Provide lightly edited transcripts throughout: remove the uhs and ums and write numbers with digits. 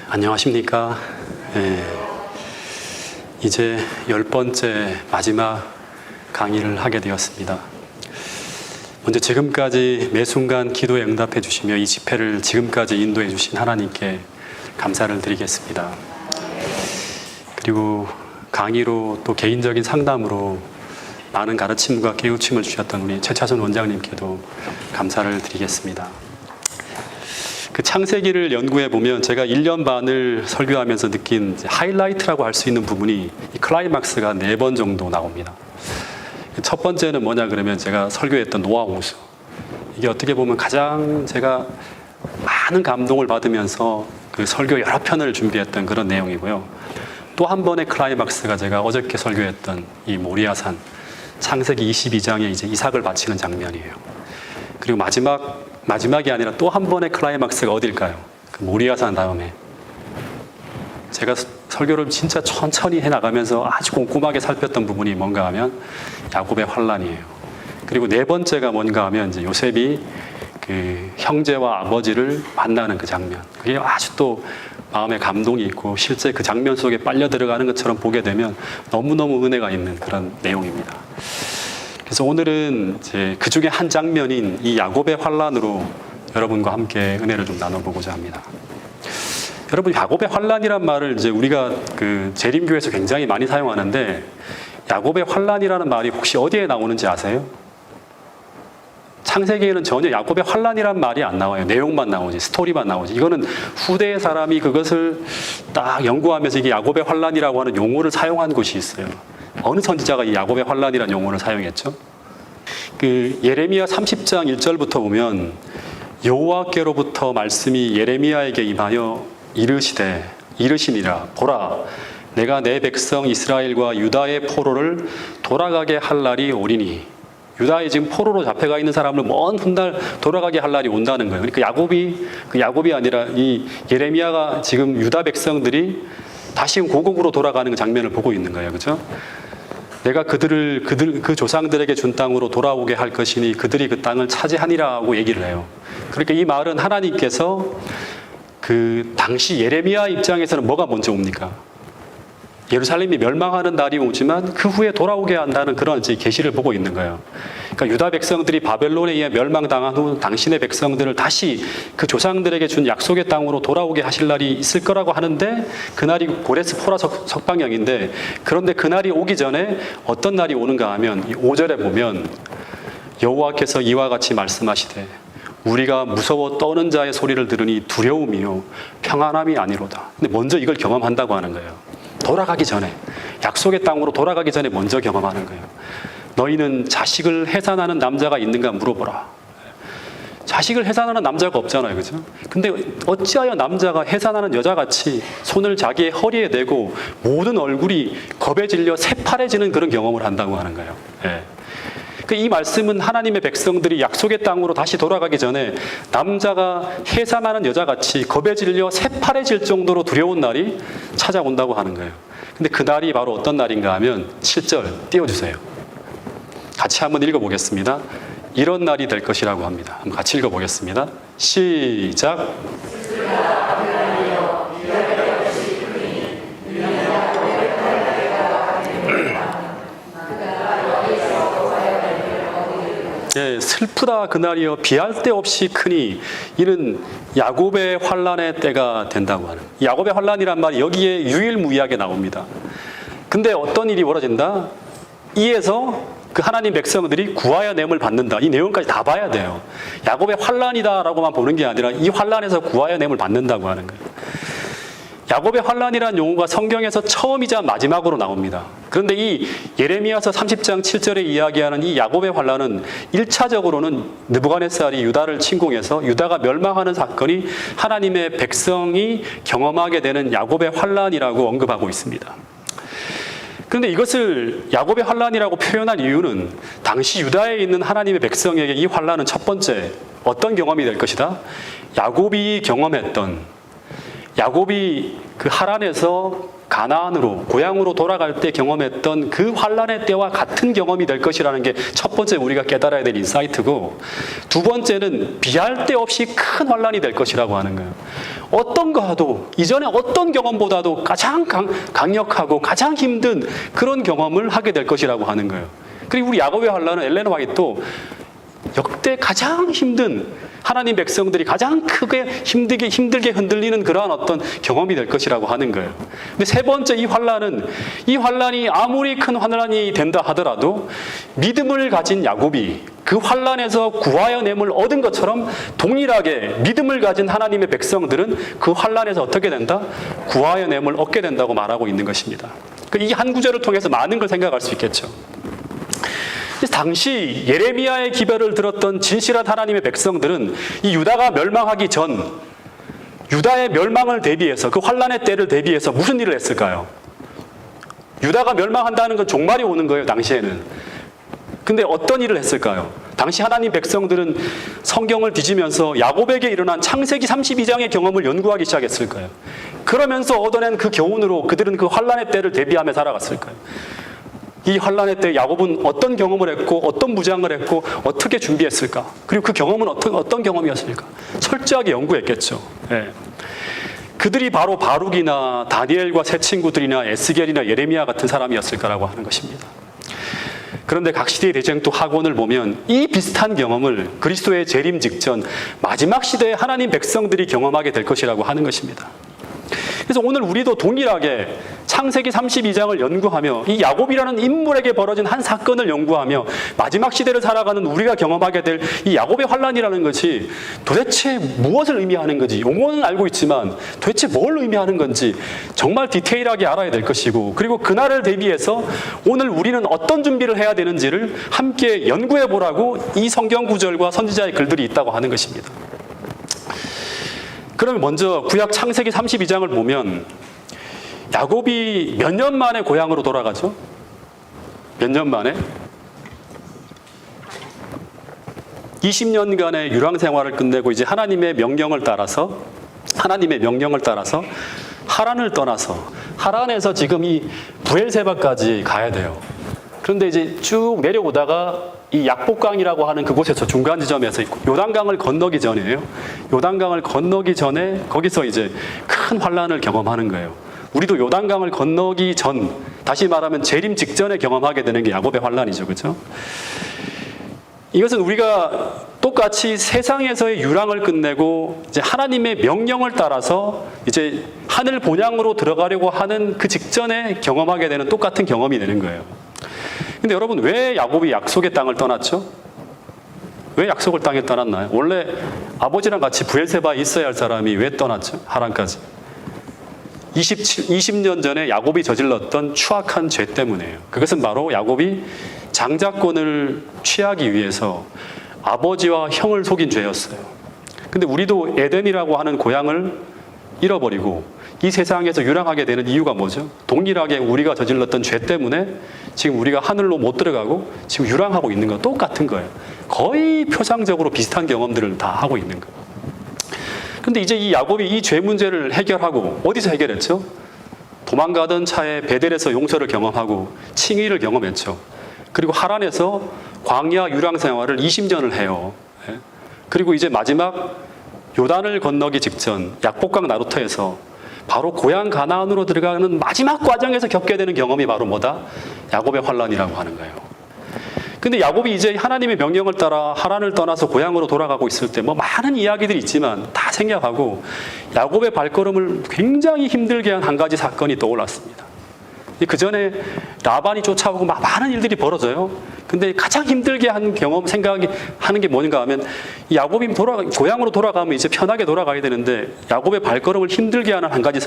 안녕하십니까. 이제 10번째 마지막 강의를 하게 되었습니다. 먼저 지금까지 매 순간 기도에 응답해 주시며 이 집회를 지금까지 인도해 주신 하나님께 감사를 드리겠습니다. 그리고 강의로 또 개인적인 상담으로 많은 가르침과 깨우침을 주셨던 우리 최차선 원장님께도 감사를 드리겠습니다. 그 창세기를 연구해 보면 제가 1년 반을 설교하면서 느낀 하이라이트라고 할 수 있는 부분이 이 클라이막스가 4번 정도 나옵니다. 첫 번째는 뭐냐 그러면 제가 설교했던 노아 홍수. 이게 어떻게 보면 가장 제가 많은 감동을 받으면서 그 설교 여러 편을 준비했던 그런 내용이고요. 또 한 번의 클라이막스가 제가 어저께 설교했던 이 모리아산 창세기 22장에 이제 이삭을 바치는 장면이에요. 그리고 마지막이 아니라 또 한 번의 클라이막스가 어딜까요? 그 모리아산 다음에 제가 설교를 진짜 천천히 해나가면서 아주 꼼꼼하게 살폈던 부분이 뭔가 하면 야곱의 환란이에요. 그리고 4번째가 뭔가 하면 이제 요셉이 그 형제와 아버지를 만나는 그 장면. 그게 아주 또 마음에 감동이 있고 실제 그 장면 속에 빨려 들어가는 것처럼 보게 되면 너무너무 은혜가 있는 그런 내용입니다. 그래서 오늘은 이제 그 중에 한 장면인 이 야곱의 환란으로 여러분과 함께 은혜를 좀 나눠보고자 합니다. 여러분, 야곱의 환란이란 말을 이제 우리가 그 재림교에서 굉장히 많이 사용하는데 야곱의 환란이라는 말이 혹시 어디에 나오는지 아세요? 창세기에는 전혀 야곱의 환란이란 말이 안 나와요. 내용만 나오지, 스토리만 나오지. 이거는 후대의 사람이 그것을 딱 연구하면서 이게 야곱의 환란이라고 하는 용어를 사용한 곳이 있어요. 어느 선지자가 이 야곱의 환란이라는 용어를 사용했죠? 그 예레미야 30장 1절부터 보면 여호와께로부터 말씀이 예레미야에게 임하여 이르시니라. 보라, 내가 내 백성 이스라엘과 유다의 포로를 돌아가게 할 날이 오리니. 유다에 지금 포로로 잡혀가 있는 사람을 먼 훗날 돌아가게 할 날이 온다는 거예요. 그러니까 야곱이 아니라 이 예레미야가 지금 유다 백성들이 다시 고국으로 돌아가는 장면을 보고 있는 거예요. 그렇죠? 내가 그 조상들에게 준 땅으로 돌아오게 할 것이니 그들이 그 땅을 차지하니라고 얘기를 해요. 그러니까 이 말은 하나님께서 그 당시 예레미야 입장에서는 뭐가 먼저 옵니까? 예루살렘이 멸망하는 날이 오지만 그 후에 돌아오게 한다는 그런 이제 계시를 보고 있는 거예요. 그러니까 유다 백성들이 바벨론에 의해 멸망당한 후 당신의 백성들을 다시 그 조상들에게 준 약속의 땅으로 돌아오게 하실 날이 있을 거라고 하는데 그날이 고레스 포라 석방령인데 그런데 그날이 오기 전에 어떤 날이 오는가 하면 5절에 보면 여호와께서 이와 같이 말씀하시되 우리가 무서워 떠는 자의 소리를 들으니 두려움이요 평안함이 아니로다. 근데 먼저 이걸 경험한다고 하는 거예요. 돌아가기 전에, 약속의 땅으로 돌아가기 전에 먼저 경험하는 거예요. 너희는 자식을 해산하는 남자가 있는가 물어보라. 자식을 해산하는 남자가 없잖아요. 그죠? 근데 어찌하여 남자가 해산하는 여자같이 손을 자기의 허리에 대고 모든 얼굴이 겁에 질려 새파래지는 그런 경험을 한다고 하는 거예요. 예. 이 말씀은 하나님의 백성들이 약속의 땅으로 다시 돌아가기 전에 남자가 해산하는 여자같이 겁에 질려 새파래질 정도로 두려운 날이 찾아온다고 하는 거예요. 근데 그 날이 바로 어떤 날인가 하면 7절 띄워주세요. 같이 한번 읽어보겠습니다. 이런 날이 될 것이라고 합니다. 한번 같이 읽어보겠습니다. 시작. 예, 슬프다 그날이여 비할 데 없이 크니 이는 야곱의 환란의 때가 된다고 하는. 야곱의 환란이란 말이 여기에 유일무이하게 나옵니다. 근데 어떤 일이 벌어진다? 이에서 그 하나님 백성들이 구하여 냄을 받는다. 이 내용까지 다 봐야 돼요. 야곱의 환란이다라고만 보는 게 아니라 이 환란에서 구하여 냄을 받는다고 하는 거예요. 야곱의 환란이라는 용어가 성경에서 처음이자 마지막으로 나옵니다. 그런데 이 예레미야서 30장 7절에 이야기하는 이 야곱의 환란은 1차적으로는 느부갓네살이 유다를 침공해서 유다가 멸망하는 사건이 하나님의 백성이 경험하게 되는 야곱의 환란이라고 언급하고 있습니다. 그런데 이것을 야곱의 환란이라고 표현한 이유는 당시 유다에 있는 하나님의 백성에게 이 환란은 첫 번째 어떤 경험이 될 것이다? 야곱이 그 하란에서 가나안으로 고향으로 돌아갈 때 경험했던 그 환란의 때와 같은 경험이 될 것이라는 게 첫 번째 우리가 깨달아야 될 인사이트고, 두 번째는 비할 데 없이 큰 환란이 될 것이라고 하는 거예요. 어떤 거 하도 이전에 어떤 경험보다도 가장 강력하고 가장 힘든 그런 경험을 하게 될 것이라고 하는 거예요. 그리고 우리 야곱의 환란은 엘렌 화이트도 역대 가장 힘든, 하나님 백성들이 가장 크게 힘들게 흔들리는 그러한 어떤 경험이 될 것이라고 하는 거예요. 근데 세 번째 이 환란이 아무리 큰 환란이 된다 하더라도 믿음을 가진 야곱이 그 환란에서 구하여 냄을 얻은 것처럼 동일하게 믿음을 가진 하나님의 백성들은 그 환란에서 어떻게 된다? 구하여 냄을 얻게 된다고 말하고 있는 것입니다. 이 한 구절을 통해서 많은 걸 생각할 수 있겠죠. 당시 예레미야의 기별을 들었던 진실한 하나님의 백성들은 이 유다가 멸망하기 전, 유다의 멸망을 대비해서, 그 환란의 때를 대비해서 무슨 일을 했을까요? 유다가 멸망한다는 건 종말이 오는 거예요, 당시에는. 근데 어떤 일을 했을까요? 당시 하나님 백성들은 성경을 뒤지면서 야곱에게 일어난 창세기 32장의 경험을 연구하기 시작했을 거예요. 그러면서 얻어낸 그 교훈으로 그들은 그 환란의 때를 대비하며 살아갔을 거예요. 이 환란의 때 야곱은 어떤 경험을 했고 어떤 무장을 했고 어떻게 준비했을까? 그리고 그 경험은 어떤 경험이었을까? 철저하게 연구했겠죠. 예. 그들이 바로 바룩이나 다니엘과 세 친구들이나 에스겔이나 예레미야 같은 사람이었을까라고 하는 것입니다. 그런데 각 시대의 대쟁 또 학원을 보면 이 비슷한 경험을 그리스도의 재림 직전 마지막 시대에 하나님 백성들이 경험하게 될 것이라고 하는 것입니다. 그래서 오늘 우리도 동일하게 창세기 32장을 연구하며 이 야곱이라는 인물에게 벌어진 한 사건을 연구하며 마지막 시대를 살아가는 우리가 경험하게 될 이 야곱의 환란이라는 것이 도대체 무엇을 의미하는 건지, 용어는 알고 있지만 도대체 뭘 의미하는 건지 정말 디테일하게 알아야 될 것이고, 그리고 그날을 대비해서 오늘 우리는 어떤 준비를 해야 되는지를 함께 연구해 보라고 이 성경 구절과 선지자의 글들이 있다고 하는 것입니다. 그러면 먼저 구약 창세기 32장을 보면 야곱이 몇 년 만에 고향으로 돌아가죠? 몇 년 만에? 20년간의 유랑 생활을 끝내고 이제 하나님의 명령을 따라서 하란을 떠나서 하란에서 지금 이 부엘세바까지 가야 돼요. 그런데 이제 쭉 내려오다가 이 약복강이라고 하는 그곳에서 중간 지점에서 요단강을 건너기 전이에요. 요단강을 건너기 전에 거기서 이제 큰 환란을 경험하는 거예요. 우리도 요단강을 건너기 전, 다시 말하면 재림 직전에 경험하게 되는 게 야곱의 환란이죠, 그렇죠? 이것은 우리가 똑같이 세상에서의 유랑을 끝내고 이제 하나님의 명령을 따라서 이제 하늘 본향으로 들어가려고 하는 그 직전에 경험하게 되는 똑같은 경험이 되는 거예요. 근데 여러분, 왜 야곱이 약속의 땅을 떠났죠? 왜 약속을 땅에 떠났나요? 원래 아버지랑 같이 부엘세바에 있어야 할 사람이 왜 떠났죠? 하란까지. 20년 전에 야곱이 저질렀던 추악한 죄 때문이에요. 그것은 바로 야곱이 장자권을 취하기 위해서 아버지와 형을 속인 죄였어요. 근데 우리도 에덴이라고 하는 고향을 잃어버리고 이 세상에서 유랑하게 되는 이유가 뭐죠? 동일하게 우리가 저질렀던 죄 때문에 지금 우리가 하늘로 못 들어가고 지금 유랑하고 있는 거 똑같은 거예요. 거의 표상적으로 비슷한 경험들을 다 하고 있는 거예요. 근데 이제 이 야곱이 이 죄 문제를 해결하고 어디서 해결했죠? 도망가던 차에 베델에서 용서를 경험하고 칭의를 경험했죠. 그리고 하란에서 광야 유랑 생활을 20년을 해요. 그리고 이제 마지막 요단을 건너기 직전 약복강 나루터에서 바로 고향 가나안으로 들어가는 마지막 과정에서 겪게 되는 경험이 바로 뭐다? 야곱의 환란이라고 하는 거예요. 근데 야곱이 이제 하나님의 명령을 따라 하란을 떠나서 고향으로 돌아가고 있을 때 뭐 많은 이야기들이 있지만 다 생략하고 야곱의 발걸음을 굉장히 힘들게 한 한 가지 사건이 떠올랐습니다. 그 전에 라반이 쫓아오고 막 많은 일들이 벌어져요. 근데 가장 힘들게 한 경험, 생각이 하는 게 뭔가 하면 야곱이 고향으로 돌아가면 이제 편하게 돌아가야 되는데 야곱의 발걸음을 힘들게 하는 한 가지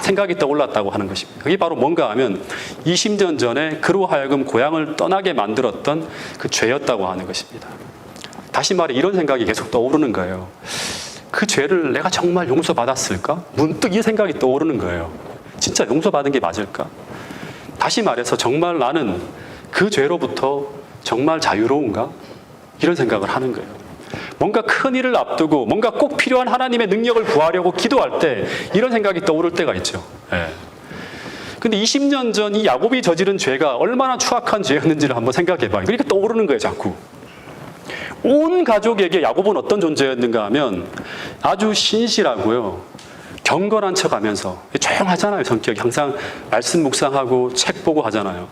생각이 떠올랐다고 하는 것입니다. 그게 바로 뭔가 하면 20년 전에 그로 하여금 고향을 떠나게 만들었던 그 죄였다고 하는 것입니다. 다시 말해 이런 생각이 계속 떠오르는 거예요. 그 죄를 내가 정말 용서받았을까? 문득 이 생각이 떠오르는 거예요. 진짜 용서받은 게 맞을까? 다시 말해서 정말 나는 그 죄로부터 정말 자유로운가? 이런 생각을 하는 거예요. 뭔가 큰 일을 앞두고 뭔가 꼭 필요한 하나님의 능력을 구하려고 기도할 때 이런 생각이 떠오를 때가 있죠. 근데 20년 전 이 야곱이 저지른 죄가 얼마나 추악한 죄였는지를 한번 생각해 봐요. 그러니까 떠오르는 거예요, 자꾸. 온 가족에게 야곱은 어떤 존재였는가 하면 아주 신실하고요. 경건한 척하면서 조용하잖아요. 성격이 항상 말씀 묵상하고 책 보고 하잖아요.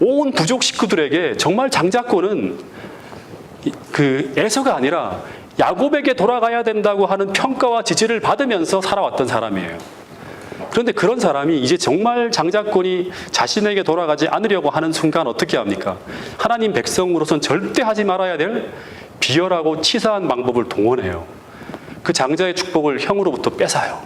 온 부족 식구들에게 정말 장자권은 그 에서가 아니라 야곱에게 돌아가야 된다고 하는 평가와 지지를 받으면서 살아왔던 사람이에요. 그런데 그런 사람이 이제 정말 장자권이 자신에게 돌아가지 않으려고 하는 순간 어떻게 합니까? 하나님 백성으로선 절대 하지 말아야 될 비열하고 치사한 방법을 동원해요. 그 장자의 축복을 형으로부터 뺏어요.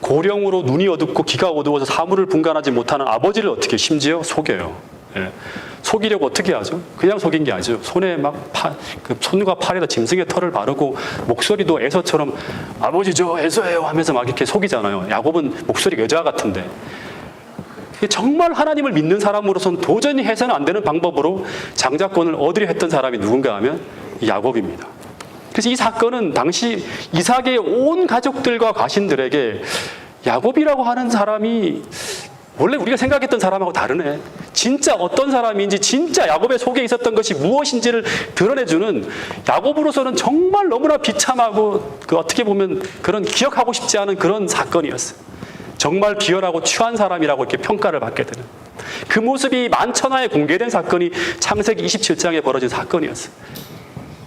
고령으로 눈이 어둡고 귀가 어두워서 사물을 분간하지 못하는 아버지를 어떻게 심지어 속여요. 예. 속이려고 어떻게 하죠? 그냥 속인 게 아니죠. 손에 그 손과 팔에다 짐승의 털을 바르고 목소리도 에서처럼 아버지 저 에서예요 하면서 막 이렇게 속이잖아요. 야곱은 목소리가 여자 같은데. 정말 하나님을 믿는 사람으로서는 도저히 해서는 안 되는 방법으로 장자권을 얻으려 했던 사람이 누군가 하면 야곱입니다. 그래서 이 사건은 당시 이삭의 온 가족들과 과신들에게 야곱이라고 하는 사람이 원래 우리가 생각했던 사람하고 다르네. 진짜 어떤 사람인지, 진짜 야곱의 속에 있었던 것이 무엇인지를 드러내주는, 야곱으로서는 정말 너무나 비참하고 그 어떻게 보면 그런 기억하고 싶지 않은 그런 사건이었어요. 정말 비열하고 추한 사람이라고 이렇게 평가를 받게 되는 그 모습이 만천하에 공개된 사건이 창세기 27장에 벌어진 사건이었어요.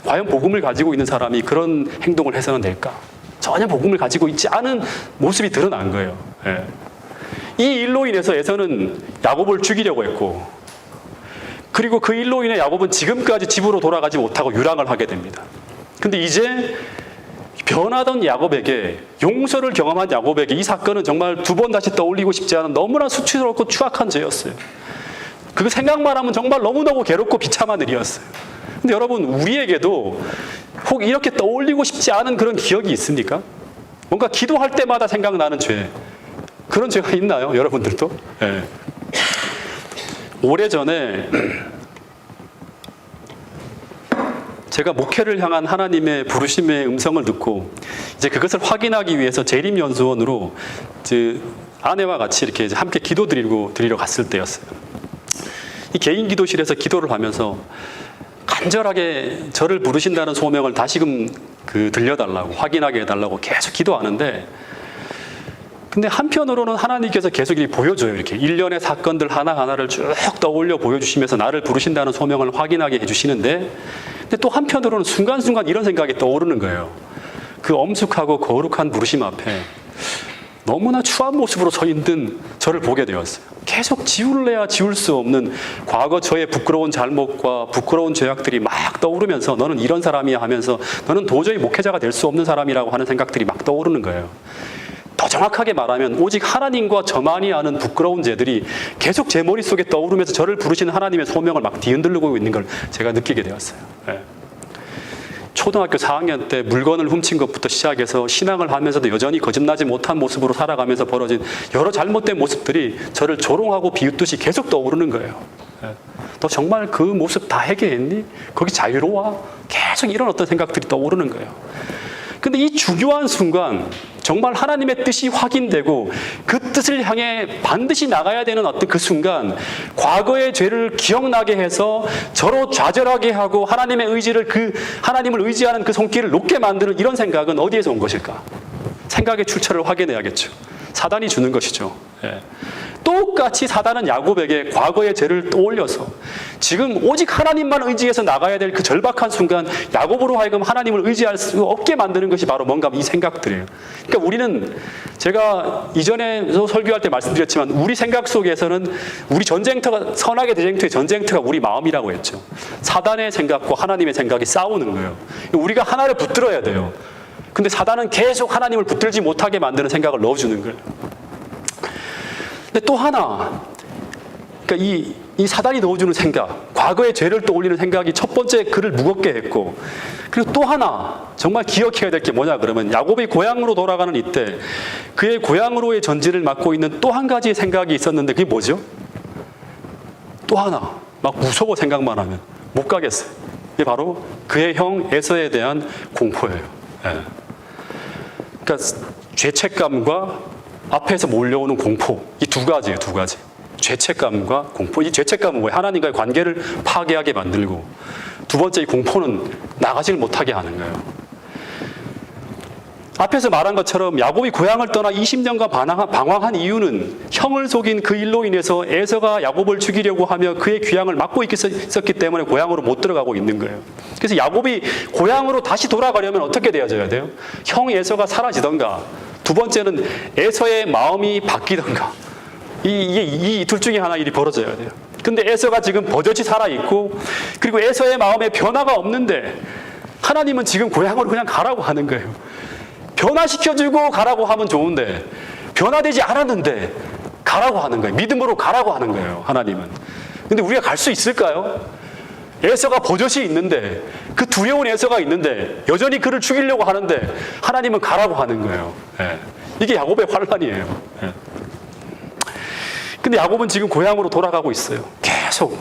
과연 복음을 가지고 있는 사람이 그런 행동을 해서는 될까? 전혀 복음을 가지고 있지 않은 모습이 드러난 거예요. 예. 이 일로 인해서 에서는 야곱을 죽이려고 했고, 그리고 그 일로 인해 야곱은 지금까지 집으로 돌아가지 못하고 유랑을 하게 됩니다. 근데 이제 변하던 야곱에게, 용서를 경험한 야곱에게 이 사건은 정말 두 번 다시 떠올리고 싶지 않은 너무나 수치스럽고 추악한 죄였어요. 그 생각만 하면 정말 너무너무 괴롭고 비참한 일이었어요. 근데 여러분, 우리에게도 혹 이렇게 떠올리고 싶지 않은 그런 기억이 있습니까? 뭔가 기도할 때마다 생각나는 죄, 그런 죄가 있나요? 여러분들도? 네. 오래전에 제가 목회를 향한 하나님의 부르심의 음성을 듣고 이제 그것을 확인하기 위해서 재림연수원으로 아내와 같이 이렇게 함께 드리러 갔을 때였어요. 이 개인 기도실에서 기도를 하면서 간절하게 저를 부르신다는 소명을 다시금 들려달라고, 확인하게 해달라고 계속 기도하는데, 근데 한편으로는 하나님께서 계속 이렇게 보여줘요. 이렇게 일련의 사건들 하나하나를 쭉 떠올려 보여주시면서 나를 부르신다는 소명을 확인하게 해주시는데, 근데 또 한편으로는 순간순간 이런 생각이 떠오르는 거예요. 그 엄숙하고 거룩한 부르심 앞에 너무나 추한 모습으로 서 있는 저를 보게 되었어요. 계속 지울래야 지울 수 없는 과거 저의 부끄러운 잘못과 부끄러운 죄악들이 막 떠오르면서 너는 이런 사람이야 하면서 너는 도저히 목회자가 될 수 없는 사람이라고 하는 생각들이 막 떠오르는 거예요. 더 정확하게 말하면 오직 하나님과 저만이 아는 부끄러운 죄들이 계속 제 머릿속에 떠오르면서 저를 부르시는 하나님의 소명을 막 뒤흔들고 있는 걸 제가 느끼게 되었어요. 네. 초등학교 4학년 때 물건을 훔친 것부터 시작해서 신앙을 하면서도 여전히 거듭나지 못한 모습으로 살아가면서 벌어진 여러 잘못된 모습들이 저를 조롱하고 비웃듯이 계속 떠오르는 거예요. 네. 너 정말 그 모습 다 해결했니? 거기 자유로워? 계속 이런 어떤 생각들이 떠오르는 거예요. 근데 이 중요한 순간 정말 하나님의 뜻이 확인되고 그 뜻을 향해 반드시 나가야 되는 어떤 그 순간, 과거의 죄를 기억나게 해서 저로 좌절하게 하고 하나님의 의지를, 하나님을 의지하는 그 손길을 놓게 만드는 이런 생각은 어디에서 온 것일까? 생각의 출처를 확인해야겠죠. 사단이 주는 것이죠. 예. 똑같이 사단은 야곱에게 과거의 죄를 떠올려서 지금 오직 하나님만 의지해서 나가야 될 그 절박한 순간, 야곱으로 하여금 하나님을 의지할 수 없게 만드는 것이 바로 뭔가 이 생각들이에요. 그러니까 우리는, 제가 이전에도 설교할 때 말씀드렸지만, 우리 생각 속에서는 우리 전쟁터가, 선악의 대쟁터의 전쟁터가 우리 마음이라고 했죠. 사단의 생각과 하나님의 생각이 싸우는 거예요. 우리가 하나를 붙들어야 돼요. 근데 사단은 계속 하나님을 붙들지 못하게 만드는 생각을 넣어주는 거예요. 근데 또 하나, 그러니까 이 사단이 넣어주는 생각, 과거의 죄를 떠올리는 생각이 첫 번째 그를 무겁게 했고, 그리고 또 하나 정말 기억해야 될 게 뭐냐 그러면, 야곱이 고향으로 돌아가는 이때 그의 고향으로의 전지를 맡고 있는 또 한 가지 생각이 있었는데, 그게 뭐죠? 또 하나, 막 무서워 생각만 하면 못 가겠어요. 이게 바로 그의 형 에서에 대한 공포예요. 예. 그러니까 죄책감과 앞에서 몰려오는 공포, 이 두 가지예요, 두 가지. 죄책감과 공포. 이 죄책감은 왜? 하나님과의 관계를 파괴하게 만들고, 두 번째 이 공포는 나가지를 못하게 하는 거예요. 앞에서 말한 것처럼 야곱이 고향을 떠나 20년간 방황한 이유는 형을 속인 그 일로 인해서 에서가 야곱을 죽이려고 하며 그의 귀향을 막고 있었기 때문에 고향으로 못 들어가고 있는 거예요. 그래서 야곱이 고향으로 다시 돌아가려면 어떻게 되어져야 돼요? 형 에서가 사라지던가, 두 번째는 에서의 마음이 바뀌던가, 이 둘 중에 하나 일이 벌어져야 돼요. 근데 에서가 지금 버젓이 살아있고, 그리고 에서의 마음에 변화가 없는데 하나님은 지금 고향으로 그냥 가라고 하는 거예요. 변화시켜주고 가라고 하면 좋은데 변화되지 않았는데 가라고 하는 거예요. 믿음으로 가라고 하는 거예요, 하나님은. 근데 우리가 갈 수 있을까요? 에서가 버젓이 있는데, 그 두려운 에서가 있는데 여전히 그를 죽이려고 하는데 하나님은 가라고 하는 거예요. 예. 이게 야곱의 환란이에요. 예. 근데 야곱은 지금 고향으로 돌아가고 있어요. 계속.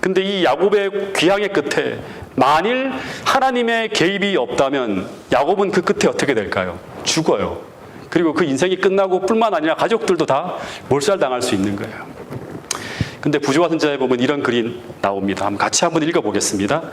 근데 이 야곱의 귀향의 끝에 만일 하나님의 개입이 없다면 야곱은 그 끝에 어떻게 될까요? 죽어요. 그리고 그 인생이 끝나고 뿐만 아니라 가족들도 다 몰살당할 수 있는 거예요. 근데 부조화 선지자에 보면 이런 글이 나옵니다. 같이 한번 읽어보겠습니다.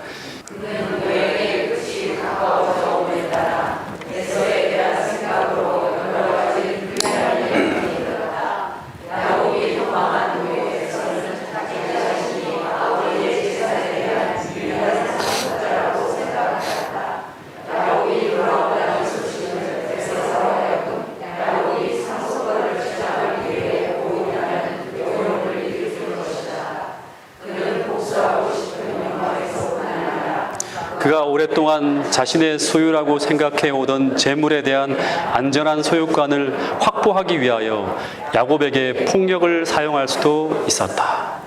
그가 오랫동안 자신의 소유라고 생각해 오던 재물에 대한 안전한 소유권을 확보하기 위하여 야곱에게 폭력을 사용할 수도 있었다.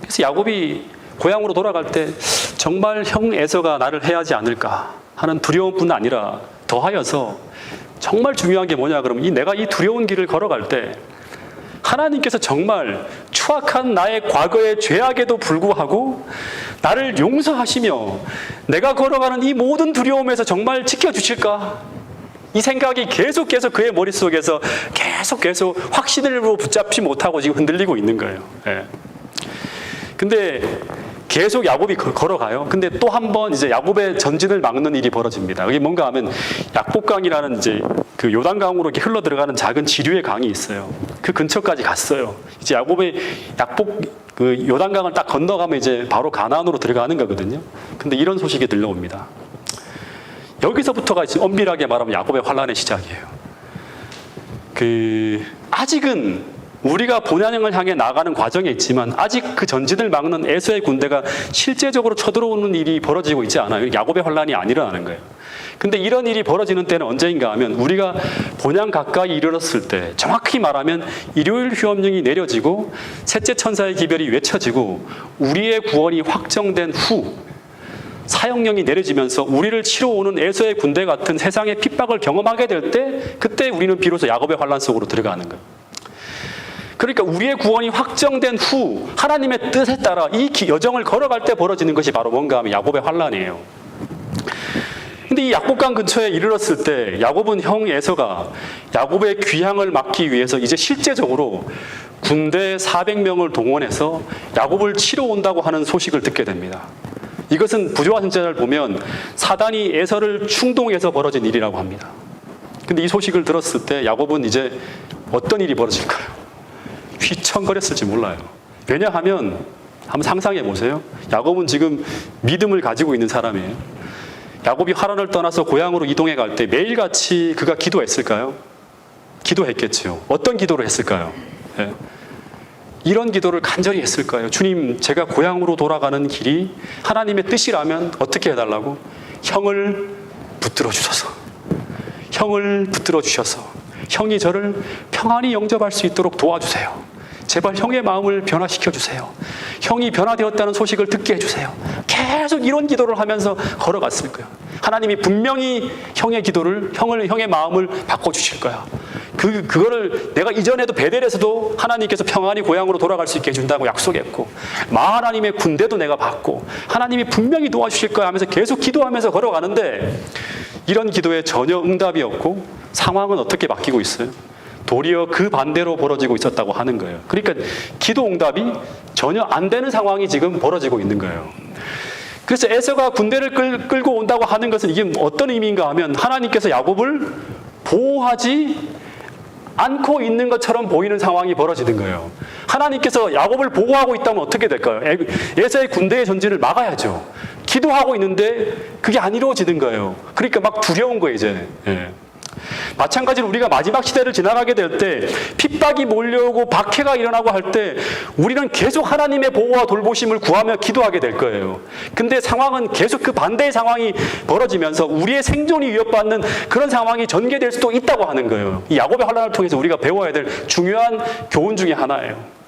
그래서 야곱이 고향으로 돌아갈 때 정말 형 에서가 나를 해하지 않을까 하는 두려움뿐 아니라 더하여서 정말 중요한 게 뭐냐 그러면 내가 이 두려운 길을 걸어갈 때 하나님께서 정말 추악한 나의 과거의 죄악에도 불구하고 나를 용서하시며 내가 걸어가는 이 모든 두려움에서 정말 지켜주실까? 이 생각이 계속 그의 머릿속에서 계속 확신을 붙잡지 못하고 지금 흔들리고 있는 거예요. 예. 근데 계속 야곱이 걸어가요. 근데 또 한 번 이제 야곱의 전진을 막는 일이 벌어집니다. 그게 뭔가 하면 약복강이라는 이제 그 요단강으로 이렇게 흘러 들어가는 작은 지류의 강이 있어요. 그 근처까지 갔어요. 이제 야곱의 그 요단강을 딱 건너가면 이제 바로 가나안으로 들어가는 거거든요. 근데 이런 소식이 들려옵니다. 여기서부터가 이제 엄밀하게 말하면 야곱의 환란의 시작이에요. 아직은 우리가 본향을 향해 나가는 과정에 있지만 아직 그 전진을 막는 에서의 군대가 실제적으로 쳐들어오는 일이 벌어지고 있지 않아요. 야곱의 환란이 안 일어나는 거예요. 근데 이런 일이 벌어지는 때는 언제인가 하면 우리가 본향 가까이 이르렀을 때, 정확히 말하면 일요일 휴업령이 내려지고 셋째 천사의 기별이 외쳐지고 우리의 구원이 확정된 후 사형령이 내려지면서 우리를 치러 오는 에서의 군대 같은 세상의 핍박을 경험하게 될 때, 그때 우리는 비로소 야곱의 환란 속으로 들어가는 거예요. 그러니까 우리의 구원이 확정된 후 하나님의 뜻에 따라 이 여정을 걸어갈 때 벌어지는 것이 바로 뭔가 하면 야곱의 환란이에요. 근데 이 약복강 근처에 이르렀을 때 야곱은 형 에서가 야곱의 귀향을 막기 위해서 이제 실제적으로 군대 400명을 동원해서 야곱을 치러 온다고 하는 소식을 듣게 됩니다. 이것은 부조화 선지자를 보면 사단이 에서를 충동해서 벌어진 일이라고 합니다. 근데 이 소식을 들었을 때 야곱은 이제 어떤 일이 벌어질까요? 휘청거렸을지 몰라요. 왜냐하면 한번 상상해 보세요. 야곱은 지금 믿음을 가지고 있는 사람이에요. 야곱이 하란을 떠나서 고향으로 이동해 갈 때 매일같이 그가 기도했을까요? 기도했겠죠. 어떤 기도를 했을까요? 네. 이런 기도를 간절히 했을 거예요. 주님, 제가 고향으로 돌아가는 길이 하나님의 뜻이라면 어떻게 해달라고? 형을 붙들어 주소서. 형을 붙들어 주셔서 형이 저를 평안히 영접할 수 있도록 도와주세요. 제발 형의 마음을 변화시켜 주세요. 형이 변화되었다는 소식을 듣게 해주세요. 계속 이런 기도를 하면서 걸어갔을 거예요. 하나님이 분명히 형의 기도를, 형의 마음을 바꿔주실 거야. 그거를 내가 이전에도 베델에서도 하나님께서 평안히 고향으로 돌아갈 수 있게 해준다고 약속했고, 하나님의 군대도 내가 받고 하나님이 분명히 도와주실 거야 하면서 계속 기도하면서 걸어가는데, 이런 기도에 전혀 응답이 없고 상황은 어떻게 바뀌고 있어요? 도리어 그 반대로 벌어지고 있었다고 하는 거예요. 그러니까 기도 응답이 전혀 안 되는 상황이 지금 벌어지고 있는 거예요. 그래서 에서가 군대를 끌고 온다고 하는 것은 이게 어떤 의미인가 하면 하나님께서 야곱을 보호하지 않고 있는 것처럼 보이는 상황이 벌어지는 거예요. 하나님께서 야곱을 보호하고 있다면 어떻게 될까요? 에사의 군대의 전진을 막아야죠. 기도하고 있는데 그게 안 이루어지는 거예요. 그러니까 막 두려운 거예요, 이제. 예. 마찬가지로 우리가 마지막 시대를 지나가게 될 때 핍박이 몰려오고 박해가 일어나고 할 때 우리는 계속 하나님의 보호와 돌보심을 구하며 기도하게 될 거예요. 근데 상황은 계속 그 반대의 상황이 벌어지면서 우리의 생존이 위협받는 그런 상황이 전개될 수도 있다고 하는 거예요. 이 야곱의 환난을 통해서 우리가 배워야 될 중요한 교훈 중에 하나예요.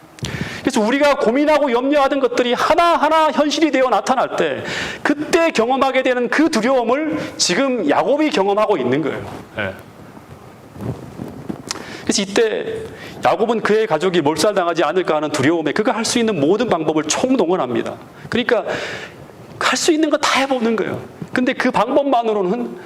그래서 우리가 고민하고 염려하던 것들이 하나하나 현실이 되어 나타날 때 그때 경험하게 되는 그 두려움을 지금 야곱이 경험하고 있는 거예요. 네. 그래서 이때 야곱은 그의 가족이 몰살당하지 않을까 하는 두려움에 그가 할 수 있는 모든 방법을 총동원합니다. 그러니까 할 수 있는 거 다 해보는 거예요. 근데 그 방법만으로는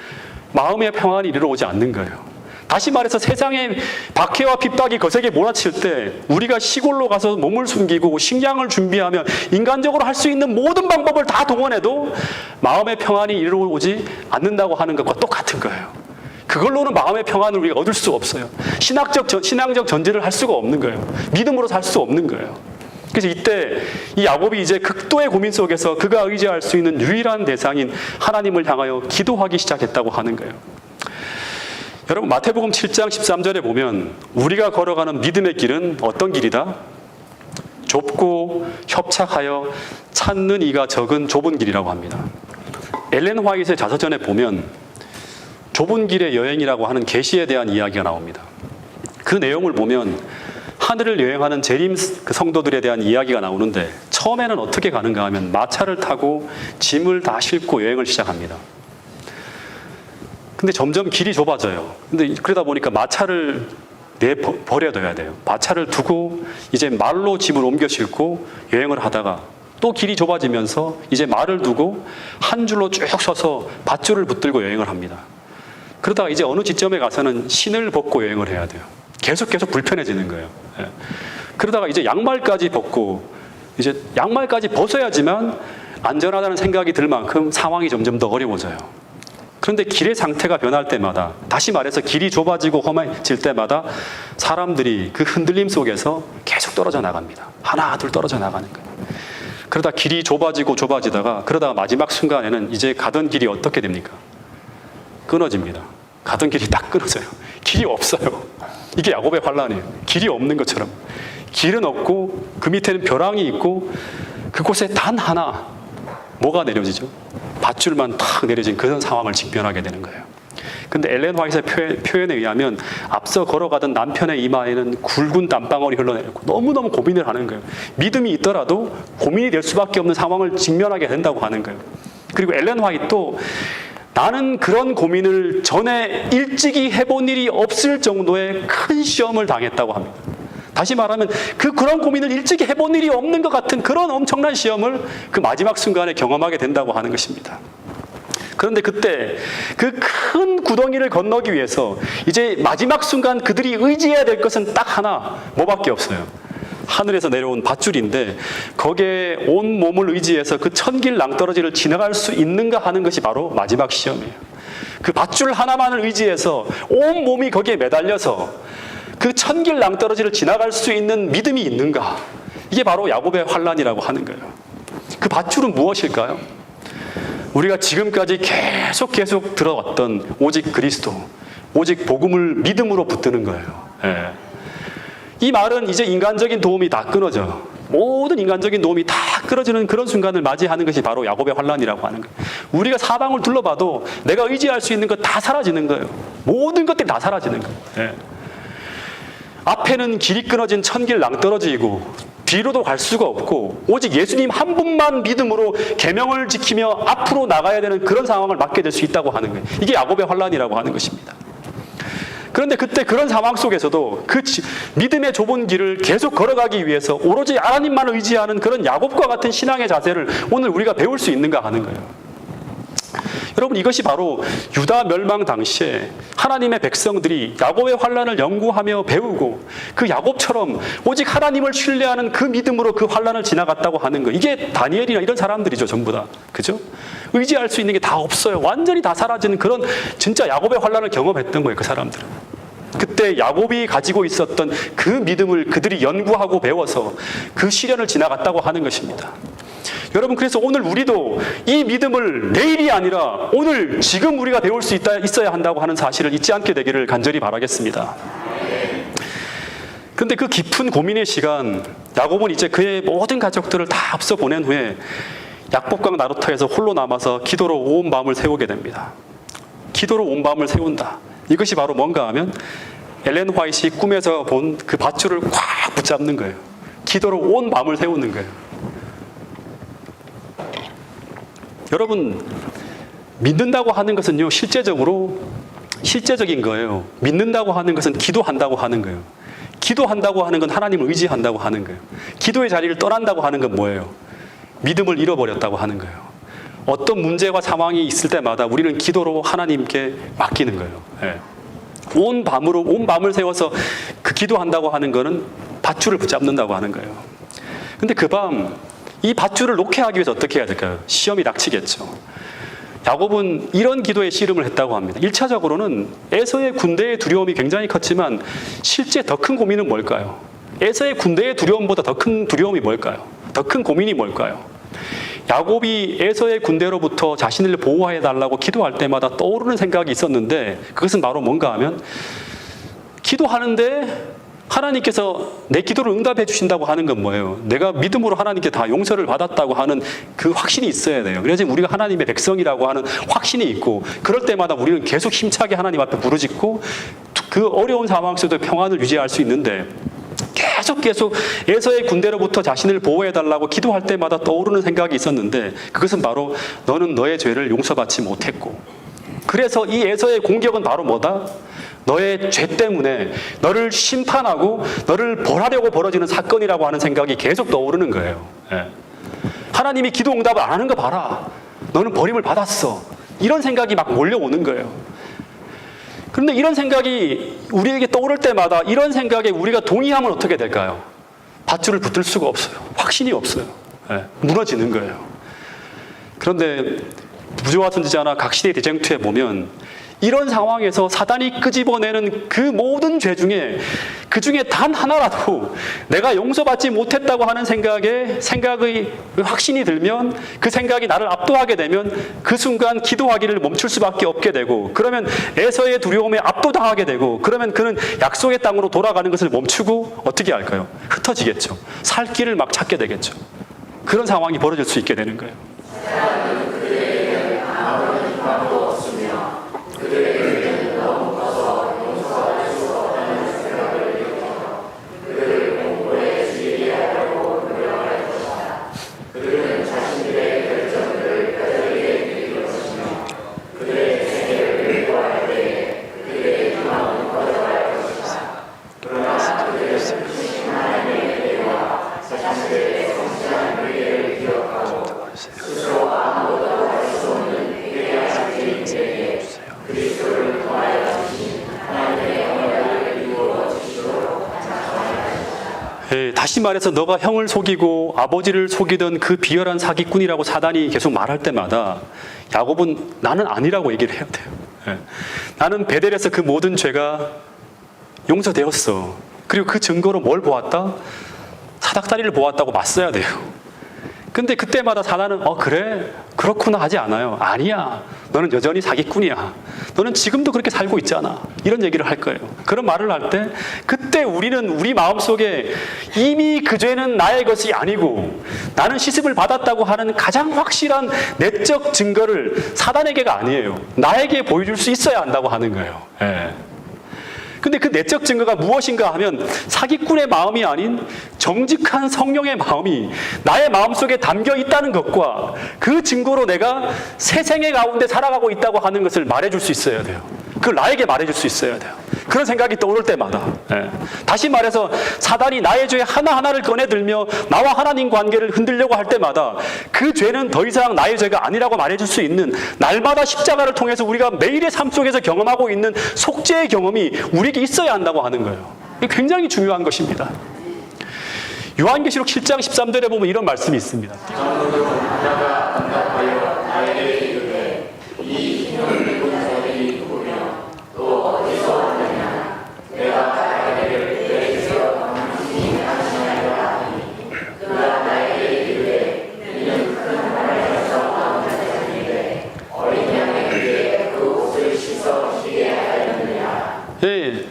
마음의 평안이 이르러오지 않는 거예요. 다시 말해서 세상의 박해와 핍박이 거세게 몰아칠 때 우리가 시골로 가서 몸을 숨기고 식량을 준비하며 인간적으로 할 수 있는 모든 방법을 다 동원해도 마음의 평안이 이루어오지 않는다고 하는 것과 똑같은 거예요. 그걸로는 마음의 평안을 우리가 얻을 수 없어요. 신앙적 전진을 할 수가 없는 거예요. 믿음으로 살 수 없는 거예요. 그래서 이때 이 야곱이 이제 극도의 고민 속에서 그가 의지할 수 있는 유일한 대상인 하나님을 향하여 기도하기 시작했다고 하는 거예요. 여러분 마태복음 7장 13절에 보면 우리가 걸어가는 믿음의 길은 어떤 길이다? 좁고 협착하여 찾는 이가 적은 좁은 길이라고 합니다. 엘렌 화이트의 자서전에 보면 좁은 길의 여행이라고 하는 계시에 대한 이야기가 나옵니다. 그 내용을 보면 하늘을 여행하는 재림 그 성도들에 대한 이야기가 나오는데 처음에는 어떻게 가는가 하면 마차를 타고 짐을 다 싣고 여행을 시작합니다. 근데 점점 길이 좁아져요. 근데 그러다 보니까 마차를 버려둬야 돼요. 마차를 두고 이제 말로 짐을 옮겨 싣고 여행을 하다가 또 길이 좁아지면서 이제 말을 두고 한 줄로 쭉 서서 밧줄을 붙들고 여행을 합니다. 그러다가 이제 어느 지점에 가서는 신을 벗고 여행을 해야 돼요. 계속 불편해지는 거예요. 예. 그러다가 이제 양말까지 벗고 이제 양말까지 벗어야지만 안전하다는 생각이 들 만큼 상황이 점점 더 어려워져요. 그런데 길의 상태가 변할 때마다 다시 말해서 길이 좁아지고 험해질 때마다 사람들이 그 흔들림 속에서 계속 떨어져 나갑니다. 하나 둘 떨어져 나가는 거예요. 그러다 길이 좁아지다가 그러다가 마지막 순간에는 이제 가던 길이 어떻게 됩니까? 끊어집니다. 가던 길이 딱 끊어져요. 길이 없어요. 이게 야곱의 환난이에요. 길이 없는 것처럼. 길은 없고 그 밑에는 벼랑이 있고 그곳에 단 하나 뭐가 내려지죠? 밧줄만 탁 내려진 그런 상황을 직면하게 되는 거예요. 근데 엘렌 화이트의 표현에 의하면 앞서 걸어가던 남편의 이마에는 굵은 땀방울이 흘러내렸고 너무너무 고민을 하는 거예요. 믿음이 있더라도 고민이 될 수밖에 없는 상황을 직면하게 된다고 하는 거예요. 그리고 엘렌 화이트도 나는 그런 고민을 전에 일찍이 해본 일이 없을 정도의 큰 시험을 당했다고 합니다. 다시 말하면 그런 고민을 일찍이 해본 일이 없는 것 같은 그런 엄청난 시험을 그 마지막 순간에 경험하게 된다고 하는 것입니다. 그런데 그때 그 큰 구덩이를 건너기 위해서 이제 마지막 순간 그들이 의지해야 될 것은 딱 하나, 뭐밖에 없어요. 하늘에서 내려온 밧줄인데 거기에 온 몸을 의지해서 그 천길 낭떠러지를 지나갈 수 있는가 하는 것이 바로 마지막 시험이에요. 그 밧줄 하나만을 의지해서 온 몸이 거기에 매달려서 그 천길 낭떠러지를 지나갈 수 있는 믿음이 있는가? 이게 바로 야곱의 환난이라고 하는 거예요. 그 밧줄은 무엇일까요? 우리가 지금까지 계속 들어왔던 오직 그리스도, 오직 복음을 믿음으로 붙드는 거예요. 예. 이 말은 이제 인간적인 도움이 다 끊어져. 모든 인간적인 도움이 다 끊어지는 그런 순간을 맞이하는 것이 바로 야곱의 환난이라고 하는 거예요. 우리가 사방을 둘러봐도 내가 의지할 수 있는 것 다 사라지는 거예요. 모든 것들이 다 사라지는 거예요. 예. 앞에는 길이 끊어진 천길 낭떠러지이고 뒤로도 갈 수가 없고 오직 예수님 한 분만 믿음으로 계명을 지키며 앞으로 나가야 되는 그런 상황을 맞게 될 수 있다고 하는 거예요. 이게 야곱의 환난이라고 하는 것입니다. 그런데 그때 그런 상황 속에서도 그 믿음의 좁은 길을 계속 걸어가기 위해서 오로지 하나님만 의지하는 그런 야곱과 같은 신앙의 자세를 오늘 우리가 배울 수 있는가 하는 거예요. 여러분, 이것이 바로 유다 멸망 당시에 하나님의 백성들이 야곱의 환난을 연구하며 배우고 그 야곱처럼 오직 하나님을 신뢰하는 그 믿음으로 그 환난을 지나갔다고 하는 거. 이게 다니엘이나 이런 사람들이죠, 전부 다. 그죠? 의지할 수 있는 게 다 없어요. 완전히 다 사라지는 그런 진짜 야곱의 환난을 경험했던 거예요, 그 사람들은. 그때 야곱이 가지고 있었던 그 믿음을 그들이 연구하고 배워서 그 시련을 지나갔다고 하는 것입니다. 여러분, 그래서 오늘 우리도 이 믿음을 내일이 아니라 오늘 지금 우리가 배울 수 있어야 한다고 하는 사실을 잊지 않게 되기를 간절히 바라겠습니다. 그런데 그 깊은 고민의 시간, 야곱은 이제 그의 모든 가족들을 다 앞서 보낸 후에 약복강 나루터에서 홀로 남아서 기도로 온 밤을 세우게 됩니다. 기도로 온 밤을 세운다. 이것이 바로 뭔가 하면 엘렌 화이트이 꿈에서 본 그 밧줄을 꽉 붙잡는 거예요. 기도로 온 밤을 세우는 거예요. 여러분, 믿는다고 하는 것은요, 실제적인 거예요. 믿는다고 하는 것은 기도한다고 하는 거예요. 기도한다고 하는 건 하나님을 의지한다고 하는 거예요. 기도의 자리를 떠난다고 하는 건 뭐예요? 믿음을 잃어버렸다고 하는 거예요. 어떤 문제와 상황이 있을 때마다 우리는 기도로 하나님께 맡기는 거예요. 네. 온 밤을 세워서 그 기도한다고 하는 거는 밧줄을 붙잡는다고 하는 거예요. 근데 그 밤, 이 밧줄을 놓게 하기 위해서 어떻게 해야 될까요? 시험이 닥치겠죠. 야곱은 이런 기도에 씨름을 했다고 합니다. 1차적으로는 에서의 군대의 두려움이 굉장히 컸지만 실제 더 큰 고민은 뭘까요? 에서의 군대의 두려움보다 더 큰 두려움이 뭘까요? 더 큰 고민이 뭘까요? 야곱이 에서의 군대로부터 자신을 보호해달라고 기도할 때마다 떠오르는 생각이 있었는데 그것은 바로 뭔가 하면 기도하는데 하나님께서 내 기도를 응답해 주신다고 하는 건 뭐예요? 내가 믿음으로 하나님께 다 용서를 받았다고 하는 그 확신이 있어야 돼요. 그래서 우리가 하나님의 백성이라고 하는 확신이 있고 그럴 때마다 우리는 계속 힘차게 하나님 앞에 부르짖고 그 어려운 상황 속에도 평안을 유지할 수 있는데 계속 에서의 군대로부터 자신을 보호해달라고 기도할 때마다 떠오르는 생각이 있었는데 그것은 바로 너는 너의 죄를 용서받지 못했고 그래서 이 에서의 공격은 바로 뭐다? 너의 죄 때문에 너를 심판하고 너를 벌하려고 벌어지는 사건이라고 하는 생각이 계속 떠오르는 거예요. 예. 하나님이 기도 응답을 안 하는 거 봐라. 너는 버림을 받았어. 이런 생각이 막 몰려오는 거예요. 그런데 이런 생각이 우리에게 떠오를 때마다 이런 생각에 우리가 동의하면 어떻게 될까요? 밧줄을 붙들 수가 없어요. 확신이 없어요. 예. 무너지는 거예요. 그런데 부조와 선지자나 각 시대 대쟁투에 보면 이런 상황에서 사단이 끄집어내는 그 모든 죄 중에 그 중에 단 하나라도 내가 용서받지 못했다고 하는 생각의 확신이 들면 그 생각이 나를 압도하게 되면 그 순간 기도하기를 멈출 수밖에 없게 되고 그러면 에서의 두려움에 압도당하게 되고 그러면 그는 약속의 땅으로 돌아가는 것을 멈추고 어떻게 할까요? 흩어지겠죠. 살 길을 막 찾게 되겠죠. 그런 상황이 벌어질 수 있게 되는 거예요. 다시 말해서 너가 형을 속이고 아버지를 속이던 그 비열한 사기꾼이라고 사단이 계속 말할 때마다 야곱은 나는 아니라고 얘기를 해야 돼요. 예. 나는 베델에서 그 모든 죄가 용서되었어. 그리고 그 증거로 뭘 보았다? 사닥다리를 보았다고 맞서야 돼요. 근데 그때마다 사단은 그래? 그렇구나 하지 않아요. 아니야. 너는 여전히 사기꾼이야. 너는 지금도 그렇게 살고 있잖아. 이런 얘기를 할 거예요. 그런 말을 할 때 그때 우리는 우리 마음속에 이미 그 죄는 나의 것이 아니고 나는 시습을 받았다고 하는 가장 확실한 내적 증거를 사단에게가 아니에요. 나에게 보여줄 수 있어야 한다고 하는 거예요. 예. 근데 그 내적 증거가 무엇인가 하면 사기꾼의 마음이 아닌 정직한 성령의 마음이 나의 마음속에 담겨 있다는 것과 그 증거로 내가 새 생애 가운데 살아가고 있다고 하는 것을 말해줄 수 있어야 돼요. 그걸 나에게 말해줄 수 있어야 돼요. 그런 생각이 떠오를 때마다. 예. 다시 말해서 사단이 나의 죄 하나하나를 꺼내들며 나와 하나님 관계를 흔들려고 할 때마다 그 죄는 더 이상 나의 죄가 아니라고 말해줄 수 있는, 날마다 십자가를 통해서 우리가 매일의 삶 속에서 경험하고 있는 속죄의 경험이 우리에게 있어야 한다고 하는 거예요. 이게 굉장히 중요한 것입니다. 요한계시록 7장 13절에 보면 이런 말씀이 있습니다. 네,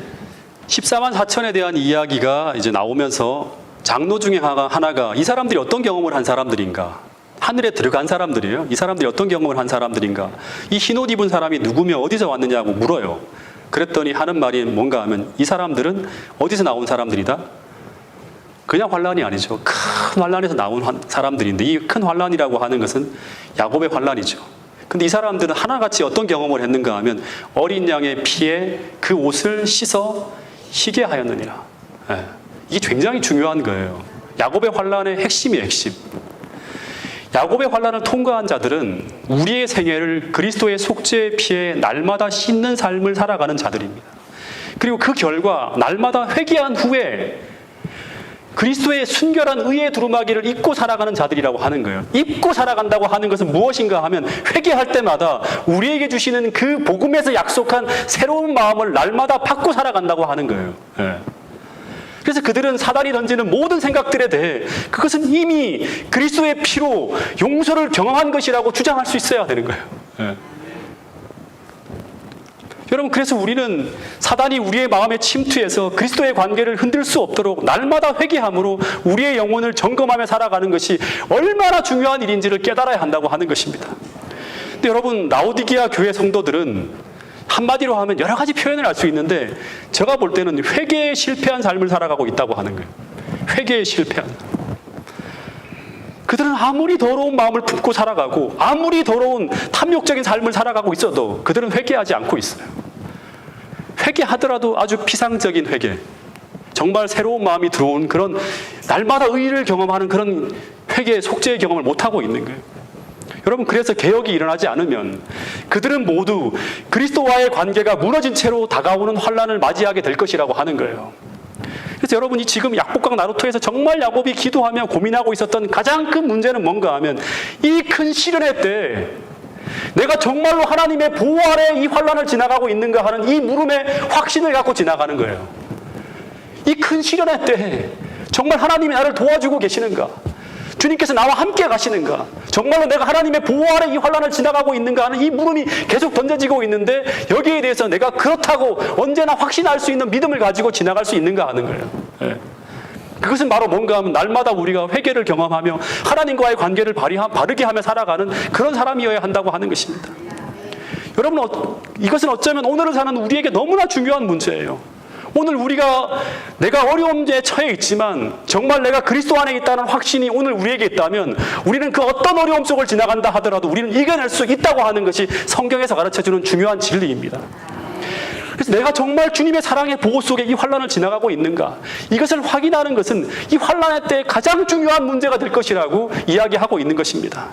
14만 4천에 대한 이야기가 이제 나오면서 장로 중에 하나가 이 사람들이 어떤 경험을 한 사람들인가? 하늘에 들어간 사람들이에요. 이 사람들이 어떤 경험을 한 사람들인가? 이 흰옷 입은 사람이 누구며 어디서 왔느냐고 물어요. 그랬더니 하는 말이 뭔가 하면 이 사람들은 어디서 나온 사람들이다? 그냥 환란이 아니죠. 큰 환란에서 나온 사람들인데 이 큰 환란이라고 하는 것은 야곱의 환란이죠. 근데 이 사람들은 하나같이 어떤 경험을 했는가 하면 어린 양의 피에 그 옷을 씻어 희게 하였느니라. 예. 이게 굉장히 중요한 거예요. 야곱의 환란의 핵심이에요, 핵심. 야곱의 환란을 통과한 자들은 우리의 생애를 그리스도의 속죄의 피에 날마다 씻는 삶을 살아가는 자들입니다. 그리고 그 결과 날마다 회개한 후에 그리스도의 순결한 의의 두루마기를 입고 살아가는 자들이라고 하는 거예요. 입고 살아간다고 하는 것은 무엇인가 하면 회개할 때마다 우리에게 주시는 그 복음에서 약속한 새로운 마음을 날마다 받고 살아간다고 하는 거예요. 예. 그래서 그들은 사단이 던지는 모든 생각들에 대해 그것은 이미 그리스도의 피로 용서를 경험한 것이라고 주장할 수 있어야 되는 거예요. 예. 여러분, 그래서 우리는 사단이 우리의 마음에 침투해서 그리스도의 관계를 흔들 수 없도록 날마다 회개함으로 우리의 영혼을 점검하며 살아가는 것이 얼마나 중요한 일인지를 깨달아야 한다고 하는 것입니다. 근데 여러분, 라오디게아 교회 성도들은 한마디로 하면 여러 가지 표현을 할 수 있는데 제가 볼 때는 회개에 실패한 삶을 살아가고 있다고 하는 거예요. 회개에 실패한. 그들은 아무리 더러운 마음을 품고 살아가고 아무리 더러운 탐욕적인 삶을 살아가고 있어도 그들은 회개하지 않고 있어요. 회개하더라도 아주 피상적인 회개, 정말 새로운 마음이 들어온 그런 날마다 의의를 경험하는 그런 회개, 속죄의 경험을 못하고 있는 거예요. 여러분, 그래서 개혁이 일어나지 않으면 그들은 모두 그리스도와의 관계가 무너진 채로 다가오는 환란을 맞이하게 될 것이라고 하는 거예요. 그래서 여러분이 지금 약복강 나루토에서 정말 야곱이 기도하며 고민하고 있었던 가장 큰 문제는 뭔가 하면 이 큰 시련의 때 내가 정말로 하나님의 보호 아래 이 환란을 지나가고 있는가 하는 이 물음의 확신을 갖고 지나가는 거예요. 이 큰 시련의 때 정말 하나님이 나를 도와주고 계시는가? 주님께서 나와 함께 가시는가? 정말로 내가 하나님의 보호 아래 이 환란을 지나가고 있는가 하는 이 물음이 계속 던져지고 있는데 여기에 대해서 내가 그렇다고 언제나 확신할 수 있는 믿음을 가지고 지나갈 수 있는가 하는 거예요. 예. 그것은 바로 뭔가 하면 날마다 우리가 회개를 경험하며 하나님과의 관계를 바르게 하며 살아가는 그런 사람이어야 한다고 하는 것입니다. 여러분, 이것은 어쩌면 오늘을 사는 우리에게 너무나 중요한 문제예요. 오늘 내가 어려움에 처해 있지만 정말 내가 그리스도 안에 있다는 확신이 오늘 우리에게 있다면 우리는 그 어떤 어려움 속을 지나간다 하더라도 우리는 이겨낼 수 있다고 하는 것이 성경에서 가르쳐주는 중요한 진리입니다. 그래서 내가 정말 주님의 사랑의 보호 속에 이 환란을 지나가고 있는가, 이것을 확인하는 것은 이 환란의 때 가장 중요한 문제가 될 것이라고 이야기하고 있는 것입니다.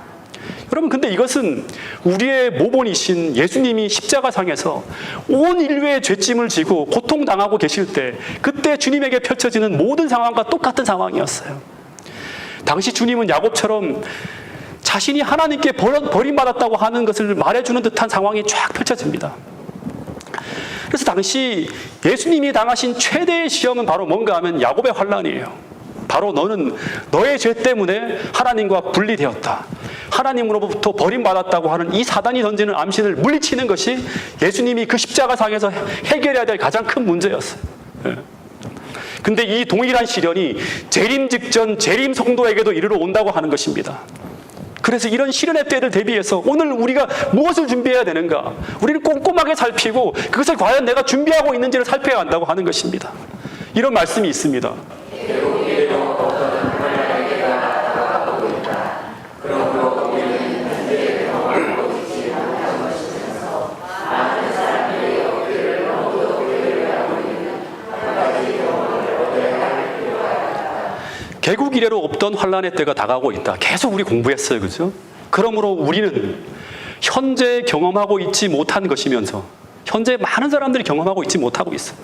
여러분, 근데 이것은 우리의 모본이신 예수님이 십자가상에서 온 인류의 죄짐을 지고 고통당하고 계실 때 그때 주님에게 펼쳐지는 모든 상황과 똑같은 상황이었어요. 당시 주님은 야곱처럼 자신이 하나님께 버림받았다고 하는 것을 말해주는 듯한 상황이 쫙 펼쳐집니다. 그래서 당시 예수님이 당하신 최대의 시험은 바로 뭔가 하면 야곱의 환란이에요. 바로 너는 너의 죄 때문에 하나님과 분리되었다, 하나님으로부터 버림받았다고 하는 이 사단이 던지는 암신을 물리치는 것이 예수님이 그 십자가상에서 해결해야 될 가장 큰 문제였어요. 근데 이 동일한 시련이 재림 직전 재림 성도에게도 이르러 온다고 하는 것입니다. 그래서 이런 시련의 때를 대비해서 오늘 우리가 무엇을 준비해야 되는가, 우리는 꼼꼼하게 살피고 그것을 과연 내가 준비하고 있는지를 살펴야 한다고 하는 것입니다. 이런 말씀이 있습니다. 개국 이래로 없던 환란의 때가 다가오고 있다. 계속 우리 공부했어요. 그죠? 그러므로 우리는 현재 경험하고 있지 못한 것이면서 현재 많은 사람들이 경험하고 있지 못하고 있어요.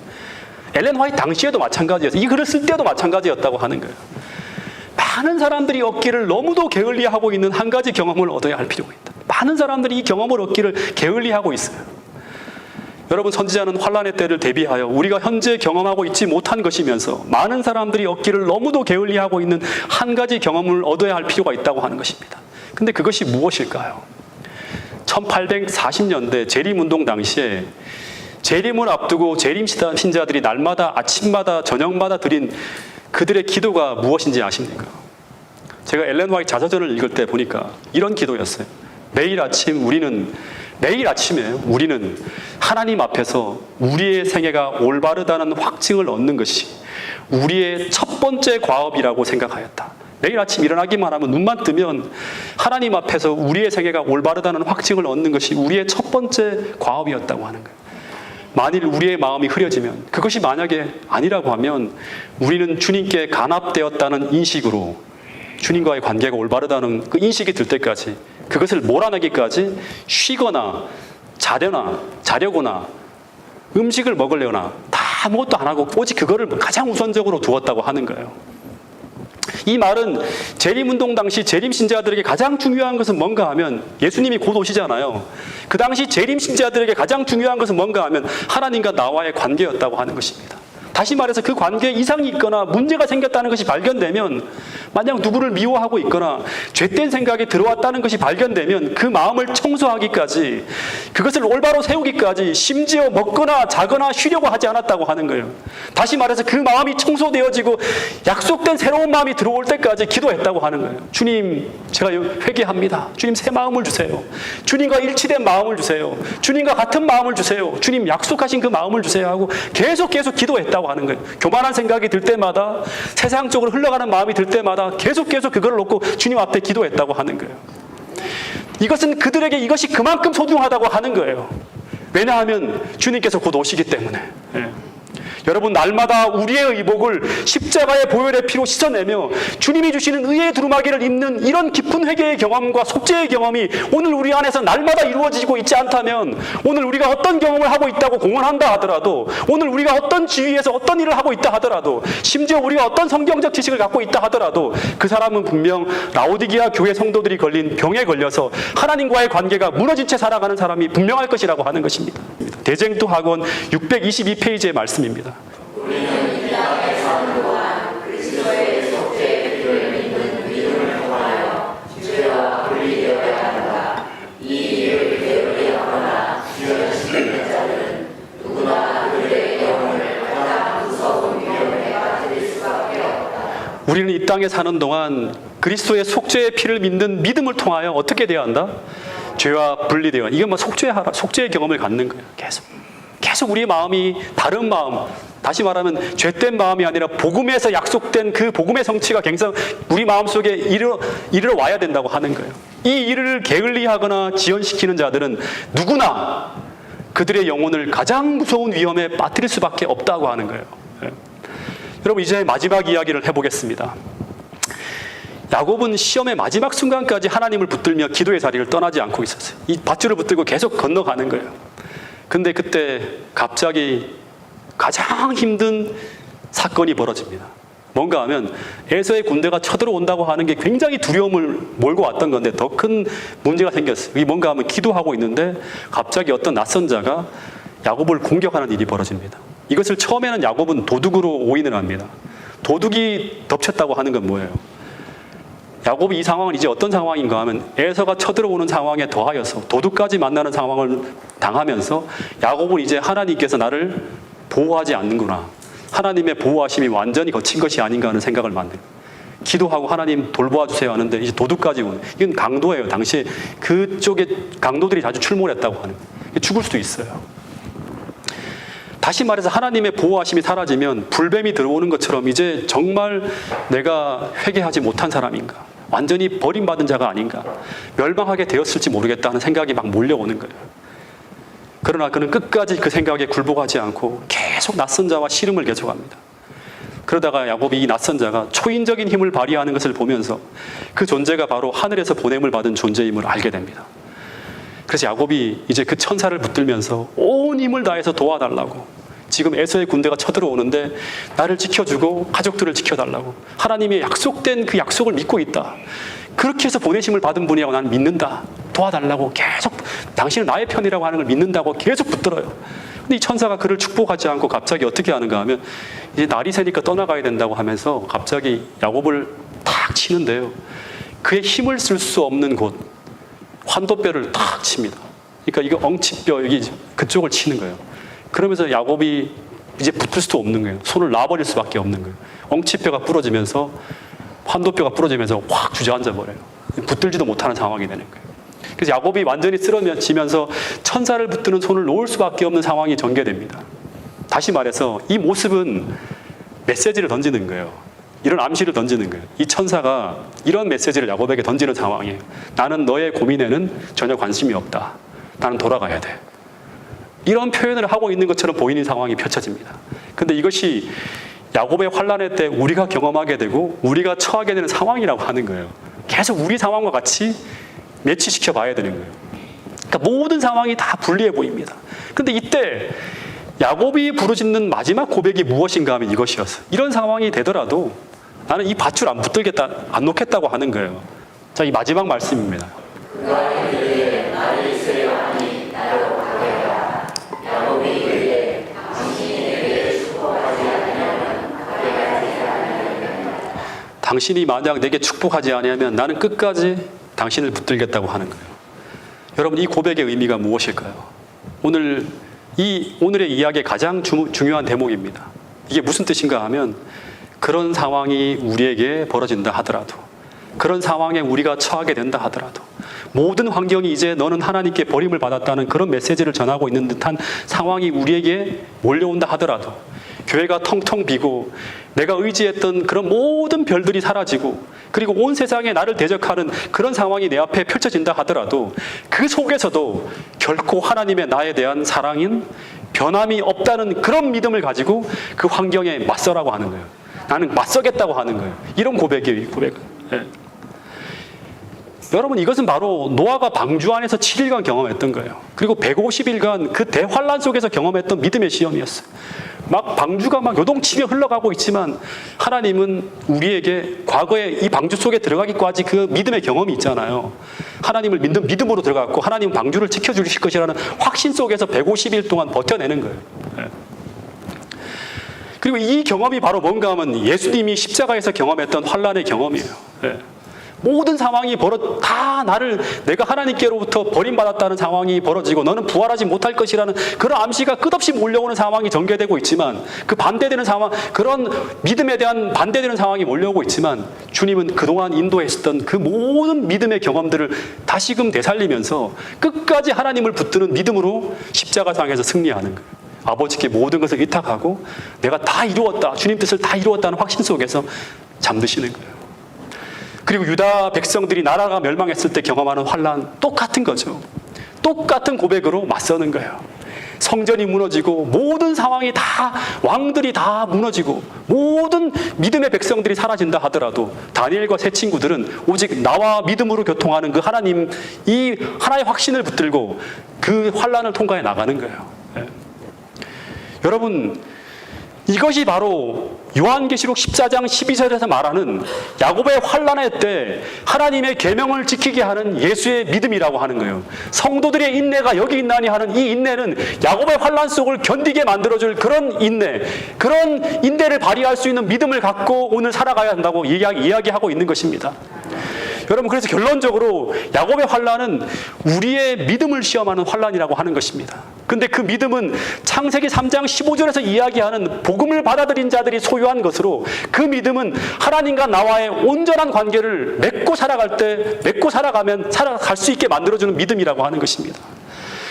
엘렌 화이트 당시에도 마찬가지였어요. 이 글을 쓸 때도 마찬가지였다고 하는 거예요. 많은 사람들이 얻기를 너무도 게을리하고 있는 한 가지 경험을 얻어야 할 필요가 있다. 많은 사람들이 이 경험을 얻기를 게을리하고 있어요. 여러분, 선지자는 환란의 때를 대비하여 우리가 현재 경험하고 있지 못한 것이면서 많은 사람들이 얻기를 너무도 게을리하고 있는 한 가지 경험을 얻어야 할 필요가 있다고 하는 것입니다. 근데 그것이 무엇일까요? 1840년대 재림운동 당시에 재림을 앞두고 재림 신자들이 날마다 아침마다 저녁마다 드린 그들의 기도가 무엇인지 아십니까? 제가 엘렌 화이트 자서전을 읽을 때 보니까 이런 기도였어요. 매일 아침에 우리는 하나님 앞에서 우리의 생애가 올바르다는 확증을 얻는 것이 우리의 첫 번째 과업이라고 생각하였다. 매일 아침 일어나기만 하면 눈만 뜨면 하나님 앞에서 우리의 생애가 올바르다는 확증을 얻는 것이 우리의 첫 번째 과업이었다고 하는 거예요. 만일 우리의 마음이 흐려지면, 그것이 만약에 아니라고 하면 우리는 주님께 간합되었다는 인식으로 주님과의 관계가 올바르다는 그 인식이 들 때까지, 그것을 몰아내기까지 쉬거나 자려거나 음식을 먹으려나 다 아무것도 안 하고 오직 그거를 가장 우선적으로 두었다고 하는 거예요. 이 말은 재림운동 당시 재림신자들에게 가장 중요한 것은 뭔가 하면, 예수님이 곧 오시잖아요. 그 당시 재림신자들에게 가장 중요한 것은 뭔가 하면 하나님과 나와의 관계였다고 하는 것입니다. 다시 말해서 그 관계에 이상이 있거나 문제가 생겼다는 것이 발견되면, 만약 누구를 미워하고 있거나 죄된 생각이 들어왔다는 것이 발견되면 그 마음을 청소하기까지, 그것을 올바로 세우기까지 심지어 먹거나 자거나 쉬려고 하지 않았다고 하는 거예요. 다시 말해서 그 마음이 청소되어지고 약속된 새로운 마음이 들어올 때까지 기도했다고 하는 거예요. 주님, 제가 회개합니다. 주님, 새 마음을 주세요. 주님과 일치된 마음을 주세요. 주님과 같은 마음을 주세요. 주님, 약속하신 그 마음을 주세요 하고 계속 기도했다고 하는 거예요. 교만한 생각이 들 때마다, 세상적으로 흘러가는 마음이 들 때마다 계속 그거를 놓고 주님 앞에 기도했다고 하는 거예요. 이것은 그들에게 이것이 그만큼 소중하다고 하는 거예요. 왜냐하면 주님께서 곧 오시기 때문에. 여러분, 날마다 우리의 의복을 십자가의 보혈의 피로 씻어내며 주님이 주시는 의의 두루마기를 입는 이런 깊은 회개의 경험과 속죄의 경험이 오늘 우리 안에서 날마다 이루어지고 있지 않다면, 오늘 우리가 어떤 경험을 하고 있다고 공언한다 하더라도, 오늘 우리가 어떤 지위에서 어떤 일을 하고 있다 하더라도, 심지어 우리가 어떤 성경적 지식을 갖고 있다 하더라도 그 사람은 분명 라오디게아 교회 성도들이 걸린 병에 걸려서 하나님과의 관계가 무너진 채 살아가는 사람이 분명할 것이라고 하는 것입니다. 대쟁투 학원 622페이지의 말씀입니다. 우리는 이 땅에 사는 동안 그리스도의 속죄의 피를 믿는 믿음을 통하여 죄와 분리되어야 한다. 이 일을 게을리하거나 지연시키는 자들은 누구나 그들의 영혼을 가장 무서운 위험에 빠뜨릴 수밖에 없다. 우리는 이 땅에 사는 동안 그리스도의 속죄의 피를 믿는 믿음을 통하여 어떻게 되어야 한다? 죄와 분리되어, 이게 속죄의 경험을 갖는 거예요. 계속 우리의 마음이 다른 마음, 다시 말하면 죄된 마음이 아니라 복음에서 약속된 그 복음의 성취가 굉장히 우리 마음속에 이르러 와야 된다고 하는 거예요. 이 일을 게을리하거나 지연시키는 자들은 누구나 그들의 영혼을 가장 무서운 위험에 빠뜨릴 수밖에 없다고 하는 거예요. 여러분, 이제 마지막 이야기를 해보겠습니다. 야곱은 시험의 마지막 순간까지 하나님을 붙들며 기도의 자리를 떠나지 않고 있었어요. 이 밧줄을 붙들고 계속 건너가는 거예요. 근데 그때 갑자기 가장 힘든 사건이 벌어집니다. 뭔가 하면 에서의 군대가 쳐들어온다고 하는 게 굉장히 두려움을 몰고 왔던 건데 더 큰 문제가 생겼어요. 이게 뭔가 하면 기도하고 있는데 갑자기 어떤 낯선 자가 야곱을 공격하는 일이 벌어집니다. 이것을 처음에는 야곱은 도둑으로 오인을 합니다. 도둑이 덮쳤다고 하는 건 뭐예요? 야곱이 이 상황은 이제 어떤 상황인가 하면 에서가 쳐들어오는 상황에 더하여서 도둑까지 만나는 상황을 당하면서 야곱은 이제 하나님께서 나를 보호하지 않는구나, 하나님의 보호하심이 완전히 거친 것이 아닌가 하는 생각을 만들어요. 기도하고 하나님 돌보아 주세요 하는데 이제 도둑까지 오는, 이건 강도예요. 당시에 그쪽에 강도들이 자주 출몰했다고 하는 거예요. 죽을 수도 있어요. 다시 말해서 하나님의 보호하심이 사라지면 불뱀이 들어오는 것처럼 이제 정말 내가 회개하지 못한 사람인가, 완전히 버림받은 자가 아닌가, 멸망하게 되었을지 모르겠다 하는 생각이 막 몰려오는 거예요. 그러나 그는 끝까지 그 생각에 굴복하지 않고 계속 낯선 자와 씨름을 계속합니다. 그러다가 야곱이 이 낯선 자가 초인적인 힘을 발휘하는 것을 보면서 그 존재가 바로 하늘에서 보냄을 받은 존재임을 알게 됩니다. 그래서 야곱이 이제 그 천사를 붙들면서 온 힘을 다해서 도와달라고, 지금 에서의 군대가 쳐들어오는데 나를 지켜주고 가족들을 지켜달라고, 하나님의 약속된 그 약속을 믿고 있다, 그렇게 해서 보내심을 받은 분이라고 나는 믿는다, 도와달라고 계속, 당신은 나의 편이라고 하는 걸 믿는다고 계속 붙들어요. 근데 이 천사가 그를 축복하지 않고 갑자기 어떻게 하는가 하면, 이제 날이 새니까 떠나가야 된다고 하면서 갑자기 야곱을 탁 치는데요, 그의 힘을 쓸 수 없는 곳 환도뼈를 탁 칩니다. 그러니까 이거 엉치뼈 여기 그쪽을 치는 거예요. 그러면서 야곱이 이제 붙을 수도 없는 거예요. 손을 놔버릴 수밖에 없는 거예요. 엉치뼈가 부러지면서 환도뼈가 부러지면서 확 주저앉아 버려요. 붙들지도 못하는 상황이 되는 거예요. 그래서 야곱이 완전히 쓰러지면서 천사를 붙드는 손을 놓을 수밖에 없는 상황이 전개됩니다. 다시 말해서 이 모습은 메시지를 던지는 거예요. 이런 암시를 던지는 거예요. 이 천사가 이런 메시지를 야곱에게 던지는 상황이에요. 나는 너의 고민에는 전혀 관심이 없다. 나는 돌아가야 돼. 이런 표현을 하고 있는 것처럼 보이는 상황이 펼쳐집니다. 근데 이것이 야곱의 환난의 때 우리가 경험하게 되고 우리가 처하게 되는 상황이라고 하는 거예요. 계속 우리 상황과 같이 매치시켜 봐야 되는 거예요. 그러니까 모든 상황이 다 불리해 보입니다. 근데 이때 야곱이 부르짖는 마지막 고백이 무엇인가 하면 이것이었어요. 이런 상황이 되더라도 나는 이 밧줄 안 붙들겠다, 안 놓겠다고 하는 거예요. 자, 이 마지막 말씀입니다. 당신이 만약 내게 축복하지 아니하면 나는 끝까지 당신을 붙들겠다고 하는 거예요. 여러분, 이 고백의 의미가 무엇일까요? 오늘의 이야기의 가장 중요한 대목입니다. 이게 무슨 뜻인가 하면, 그런 상황이 우리에게 벌어진다 하더라도, 그런 상황에 우리가 처하게 된다 하더라도, 모든 환경이 이제 너는 하나님께 버림을 받았다는 그런 메시지를 전하고 있는 듯한 상황이 우리에게 몰려온다 하더라도, 교회가 텅텅 비고 내가 의지했던 그런 모든 별들이 사라지고 그리고 온 세상에 나를 대적하는 그런 상황이 내 앞에 펼쳐진다 하더라도, 그 속에서도 결코 하나님의 나에 대한 사랑인 변함이 없다는 그런 믿음을 가지고 그 환경에 맞서라고 하는 거예요. 나는 맞서겠다고 하는 거예요. 이런 고백이에요, 이 고백은. 네. 여러분, 이것은 바로 노아가 방주 안에서 7일간 경험했던 거예요. 그리고 150일간 그 대환란 속에서 경험했던 믿음의 시험이었어요. 막 방주가 막 요동치며 흘러가고 있지만 하나님은 우리에게 과거에 이 방주 속에 들어가기까지 그 믿음의 경험이 있잖아요. 하나님을 믿는 믿음으로 들어갔고 하나님은 방주를 지켜주실 것이라는 확신 속에서 150일 동안 버텨내는 거예요. 네. 그리고 이 경험이 바로 뭔가 하면 예수님이 십자가에서 경험했던 환란의 경험이에요. 네. 모든 상황이 다 내가 하나님께로부터 버림받았다는 상황이 벌어지고 너는 부활하지 못할 것이라는 그런 암시가 끝없이 몰려오는 상황이 전개되고 있지만, 그 반대되는 상황, 그런 믿음에 대한 반대되는 상황이 몰려오고 있지만, 주님은 그동안 인도했었던 그 모든 믿음의 경험들을 다시금 되살리면서 끝까지 하나님을 붙드는 믿음으로 십자가상에서 승리하는 거예요. 아버지께 모든 것을 의탁하고 내가 다 이루었다, 주님 뜻을 다 이루었다는 확신 속에서 잠드시는 거예요. 그리고 유다 백성들이 나라가 멸망했을 때 경험하는 환란, 똑같은 거죠. 똑같은 고백으로 맞서는 거예요. 성전이 무너지고 모든 상황이 다, 왕들이 다 무너지고 모든 믿음의 백성들이 사라진다 하더라도 다니엘과 세 친구들은 오직 나와 믿음으로 교통하는 그 하나님, 이 하나의 확신을 붙들고 그 환란을 통과해 나가는 거예요. 네. 여러분, 이것이 바로 요한계시록 14장 12절에서 말하는 야곱의 환난의 때 하나님의 계명을 지키게 하는 예수의 믿음이라고 하는 거예요. 성도들의 인내가 여기 있나니 하는 이 인내는 야곱의 환난 속을 견디게 만들어줄 그런 인내, 그런 인내를 발휘할 수 있는 믿음을 갖고 오늘 살아가야 한다고 이야기하고 있는 것입니다. 여러분, 그래서 결론적으로 야곱의 환난은 우리의 믿음을 시험하는 환난이라고 하는 것입니다. 근데 그 믿음은 창세기 3장 15절에서 이야기하는 복음을 받아들인 자들이 소유한 것으로, 그 믿음은 하나님과 나와의 온전한 관계를 맺고 살아가면 살아갈 수 있게 만들어주는 믿음이라고 하는 것입니다.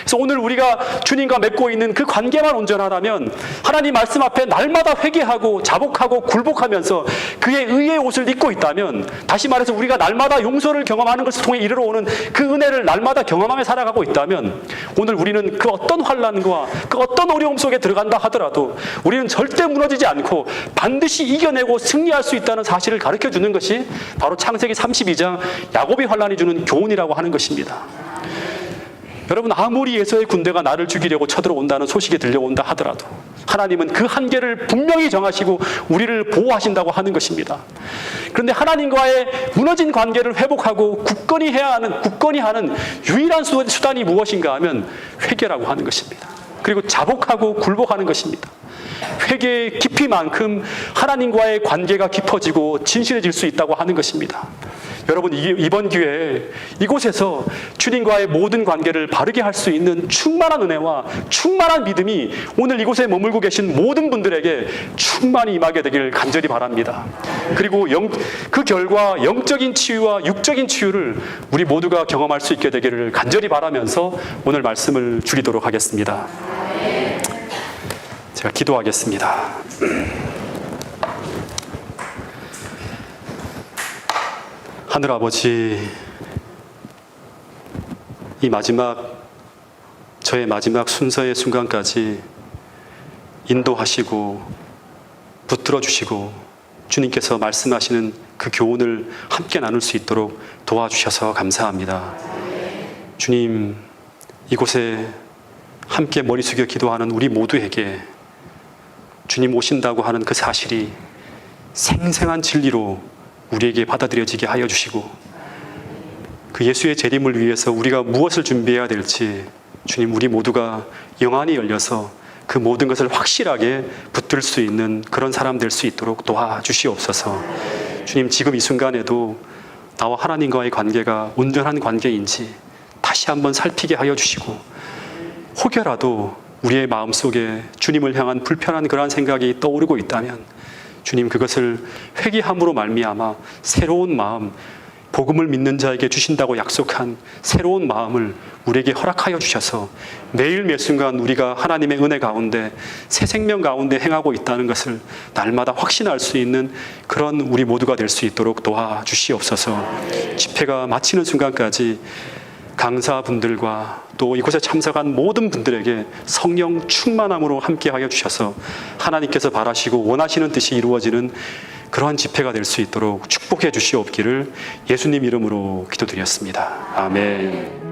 그래서 오늘 우리가 주님과 맺고 있는 그 관계만 온전하다면 하나님 말씀 앞에 날마다 회개하고 자복하고 굴복하면서 그의 의의 옷을 입고 있다면, 다시 말해서 우리가 날마다 용서를 경험하는 것을 통해 이르러 오는 그 은혜를 날마다 경험하며 살아가고 있다면, 오늘 우리는 그 어떤 환난과 그 어떤 어려움 속에 들어간다 하더라도 우리는 절대 무너지지 않고 반드시 이겨내고 승리할 수 있다는 사실을 가르쳐 주는 것이 바로 창세기 32장 야곱의 환난이 주는 교훈이라고 하는 것입니다. 여러분, 아무리 에서의 군대가 나를 죽이려고 쳐들어온다는 소식이 들려온다 하더라도 하나님은 그 한계를 분명히 정하시고 우리를 보호하신다고 하는 것입니다. 그런데 하나님과의 무너진 관계를 회복하고 굳건히 하는 유일한 수단이 무엇인가 하면 회개라고 하는 것입니다. 그리고 자복하고 굴복하는 것입니다. 회개의 깊이만큼 하나님과의 관계가 깊어지고 진실해질 수 있다고 하는 것입니다. 여러분, 이번 기회에 이곳에서 주님과의 모든 관계를 바르게 할 수 있는 충만한 은혜와 충만한 믿음이 오늘 이곳에 머물고 계신 모든 분들에게 충만히 임하게 되길 간절히 바랍니다. 그리고 그 결과 영적인 치유와 육적인 치유를 우리 모두가 경험할 수 있게 되기를 간절히 바라면서 오늘 말씀을 줄이도록 하겠습니다. 제가 기도하겠습니다. 하늘 아버지, 저의 마지막 순서의 순간까지 인도하시고 붙들어 주시고 주님께서 말씀하시는 그 교훈을 함께 나눌 수 있도록 도와주셔서 감사합니다. 주님, 이곳에 함께 머리 숙여 기도하는 우리 모두에게 주님 오신다고 하는 그 사실이 생생한 진리로 우리에게 받아들여지게 하여 주시고, 그 예수의 재림을 위해서 우리가 무엇을 준비해야 될지 주님, 우리 모두가 영안이 열려서 그 모든 것을 확실하게 붙들 수 있는 그런 사람 될 수 있도록 도와주시옵소서. 주님, 지금 이 순간에도 나와 하나님과의 관계가 온전한 관계인지 다시 한번 살피게 하여 주시고, 혹여라도 우리의 마음속에 주님을 향한 불편한 그러한 생각이 떠오르고 있다면 주님, 그것을 회개함으로 말미암아 새로운 마음, 복음을 믿는 자에게 주신다고 약속한 새로운 마음을 우리에게 허락하여 주셔서 매일 매 순간 우리가 하나님의 은혜 가운데 새 생명 가운데 행하고 있다는 것을 날마다 확신할 수 있는 그런 우리 모두가 될 수 있도록 도와주시옵소서. 집회가 마치는 순간까지 강사분들과 또 이곳에 참석한 모든 분들에게 성령 충만함으로 함께하여 주셔서 하나님께서 바라시고 원하시는 뜻이 이루어지는 그러한 집회가 될 수 있도록 축복해 주시옵기를 예수님 이름으로 기도드렸습니다. 아멘.